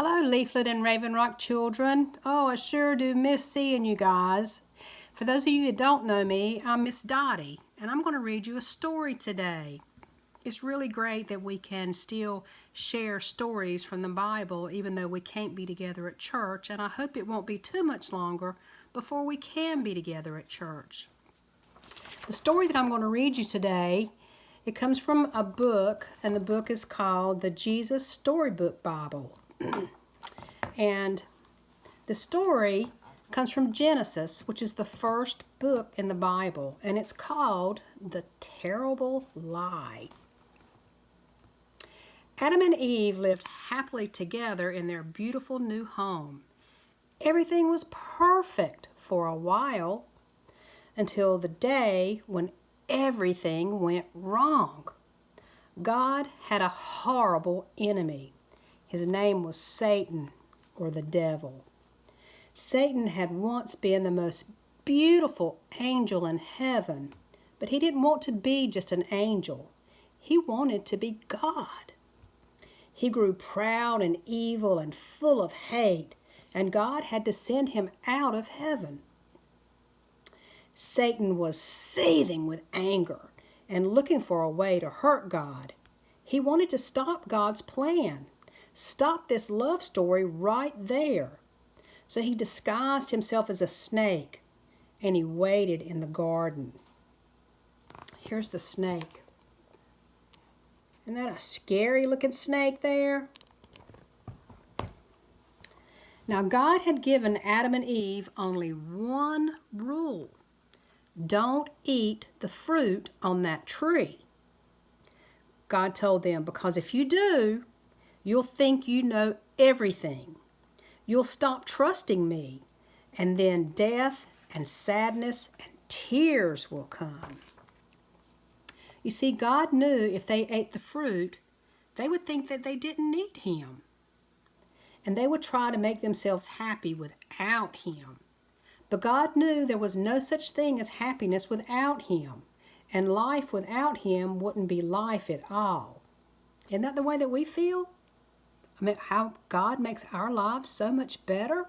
Hello, Leaflet and Raven Rock children. Oh, I sure do miss seeing you guys. For those of you that don't know me, I'm Miss Dottie, and I'm going to read you a story today. It's really great that we can still share stories from the Bible even though we can't be together at church, and I hope it won't be too much longer before we can be together at church. The story that I'm going to read you today, it comes from a book, and the book is called the Jesus Storybook Bible. And the story comes from Genesis, which is the first book in the Bible, and it's called The Terrible Lie. Adam and Eve lived happily together in their beautiful new home. Everything was perfect for a while until the day when everything went wrong. God had a horrible enemy. His name was Satan, or the devil. Satan had once been the most beautiful angel in heaven, but he didn't want to be just an angel. He wanted to be God. He grew proud and evil and full of hate, and God had to send him out of heaven. Satan was seething with anger and looking for a way to hurt God. He wanted to stop God's plan. Stop this love story right there. So he disguised himself as a snake, and he waited in the garden. Here's the snake. Isn't that a scary looking snake there? Now God had given Adam and Eve only one rule. Don't eat the fruit on that tree. God told them, because if you do, you'll think you know everything. You'll stop trusting me, and then death and sadness and tears will come. You see, God knew if they ate the fruit, they would think that they didn't need him. And they would try to make themselves happy without him. But God knew there was no such thing as happiness without him, and life without him wouldn't be life at all. Isn't that the way that we feel? I mean, how God makes our lives so much better?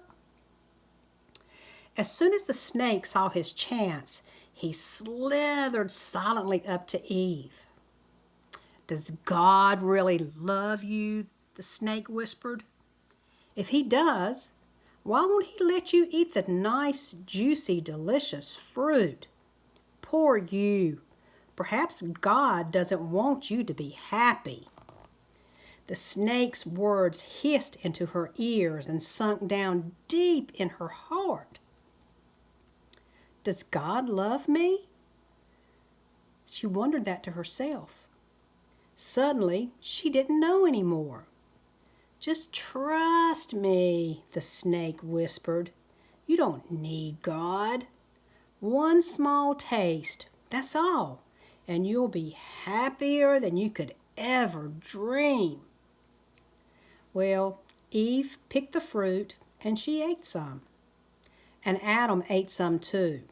As soon as the snake saw his chance, he slithered silently up to Eve. Does God really love you? The snake whispered. If he does, why won't he let you eat the nice, juicy, delicious fruit? Poor you. Perhaps God doesn't want you to be happy. The snake's words hissed into her ears and sunk down deep in her heart. Does God love me? She wondered that to herself. Suddenly, she didn't know anymore. Just trust me, the snake whispered. You don't need God. One small taste, that's all, and you'll be happier than you could ever dream. Well, Eve picked the fruit, and she ate some. And Adam ate some too.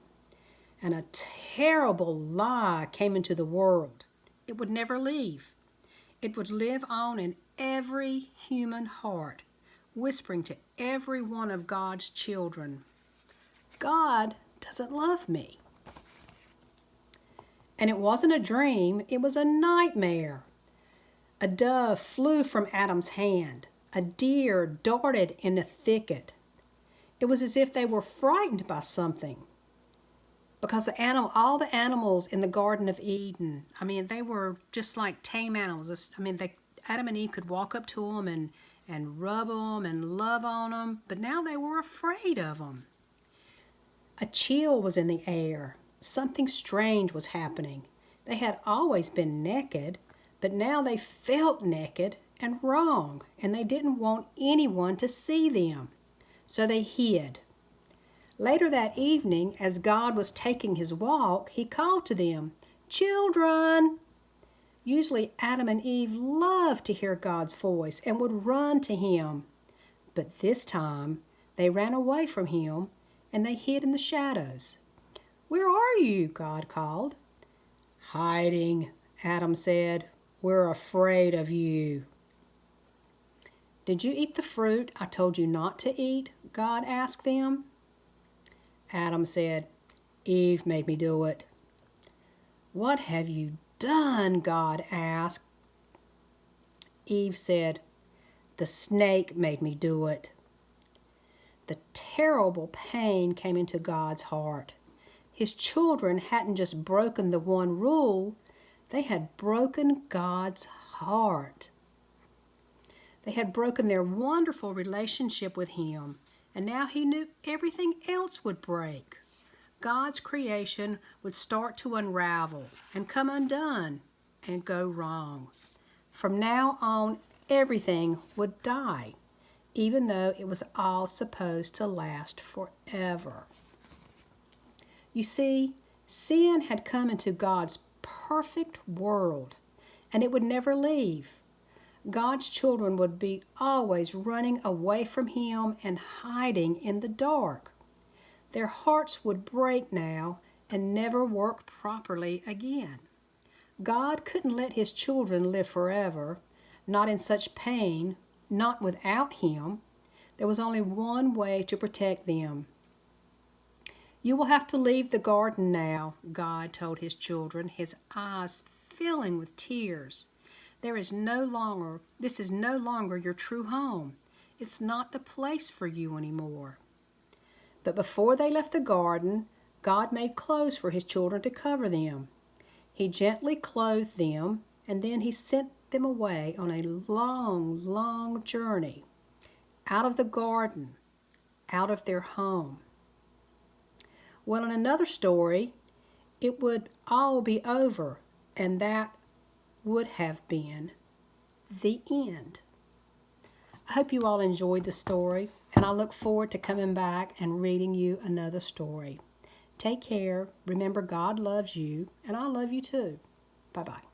And a terrible lie came into the world. It would never leave. It would live on in every human heart, whispering to every one of God's children, God doesn't love me. And it wasn't a dream, it was a nightmare. A dove flew from Adam's hand. A deer darted in a thicket. It was as if they were frightened by something. Because all the animals in the Garden of Eden, they were just like tame animals. Adam and Eve could walk up to them and rub them and love on them, but now they were afraid of them. A chill was in the air. Something strange was happening. They had always been naked, but now they felt naked and wrong, and they didn't want anyone to see them. So they hid. Later that evening, as God was taking his walk, he called to them, Children! Usually Adam and Eve loved to hear God's voice and would run to him. But this time, they ran away from him and they hid in the shadows. Where are you? God called. Hiding, Adam said. We're afraid of you. "Did you eat the fruit I told you not to eat?" God asked them. Adam said, "Eve made me do it." "What have you done?" God asked. Eve said, "The snake made me do it." The terrible pain came into God's heart. His children hadn't just broken the one rule, they had broken God's heart. They had broken their wonderful relationship with Him, and now He knew everything else would break. God's creation would start to unravel and come undone and go wrong. From now on, everything would die, even though it was all supposed to last forever. You see, sin had come into God's perfect world, and it would never leave. God's children would be always running away from Him and hiding in the dark. Their hearts would break now and never work properly again. God couldn't let His children live forever, not in such pain, not without Him. There was only one way to protect them. "You will have to leave the garden now," God told His children, His eyes filling with tears. This is no longer your true home. It's not the place for you anymore." But before they left the garden, God made clothes for His children to cover them. He gently clothed them, and then He sent them away on a long, long journey, out of the garden, out of their home. Well, in another story, it would all be over, and that would have been the end. I hope you all enjoyed the story, and I look forward to coming back and reading you another story. Take care. Remember, God loves you, and I love you too. Bye-bye.